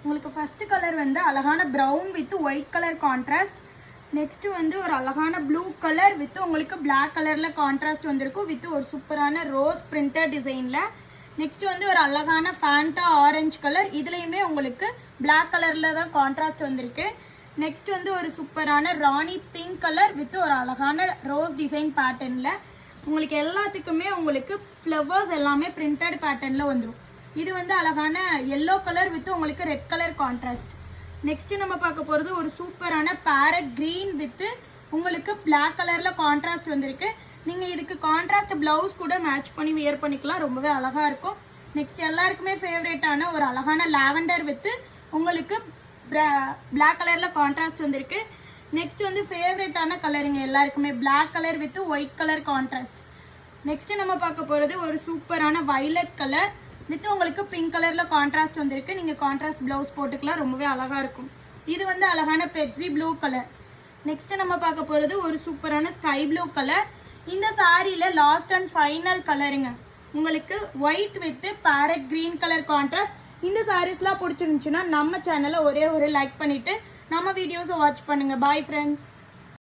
உங்களுக்கு first colour வந்து அழகான brown with white colour contrast. Next வந்து ஒரு அழகான ப்ளூ கலர் வித் உங்களுக்கு பிளாக் கலர்ல கான்ட்ராஸ்ட் வந்திருக்கும் வித் ஒரு சூப்பரான ரோஸ் பிரிண்டட் டிசைன்ல. நெக்ஸ்ட் வந்து ஒரு அழகான ஃபேண்டா ஆரஞ்சு கலர், இதுலயுமே உங்களுக்கு பிளாக் கலர்ல தான் கான்ட்ராஸ்ட் வந்திருக்கு. நெக்ஸ்ட் வந்து ஒரு சூப்பரான ராணி பிங்க் கலர் வித் ஒரு அழகான ரோஸ் டிசைன் பேட்டர்ன்ல. உங்களுக்கு எல்லாத்துக்குமே உங்களுக்கு ஃப்ளவர்ஸ் எல்லாமே பிரிண்டட் பேட்டர்ன்ல வந்துடும். இது வந்து அழகான எல்லோ கலர் வித் உங்களுக்கு ரெட் கலர் கான்ட்ராஸ்ட். நெக்ஸ்ட் நம்ம பார்க்க போறது ஒரு சூப்பரான பேரட் கிரீன் வித் உங்களுக்கு பிளாக் கலர்ல கான்ட்ராஸ்ட் வந்திருக்கு. நீங்க இதுக்கு கான்ட்ராஸ்ட் பிளவுஸ் கூட மேட்ச் பண்ணி வியர் பண்ணிக்கலாம், ரொம்பவே அழகா இருக்கும். நெக்ஸ்ட் எல்லாருக்குமே ஃபேவரேட்டான ஒரு அழகான லாவெண்டர் வித் உங்களுக்கு பிளாக் கலர்ல கான்ட்ராஸ்ட் வந்திருக்கு. நெக்ஸ்ட் வந்து ஃபேவரேட்டான கலருங்க எல்லாருக்குமே black colour with white colour contrast. Next நம்ம பார்க்க போறது ஒரு சூப்பரான வயலட் கலர் வித் உங்களுக்கு பிங்க் கலர்ல கான்ட்ராஸ்ட் வந்திருக்கு. நீங்க கான்ட்ராஸ்ட் பிளவுஸ் போட்டுக்கலாம், ரொம்பவே அழகா இருக்கும். இது வந்து அழகான பெப்சி ப்ளூ கலர். நெக்ஸ்ட் நம்ம பார்க்க போறது ஒரு சூப்பரான ஸ்கை ப்ளூ கலர். இந்த சாரியில லாஸ்ட் அண்ட் ஃபைனல் கலருங்க உங்களுக்கு white with farad green colour contrast. இந்த சாரீஸ்லாம் பிடிச்சிருந்துச்சுன்னா நம்ம சேனலை ஒரே ஒரு லைக் பண்ணிட்டு நம்ம வீடியோஸை வாட்ச் பண்ணுங்க. Bye friends.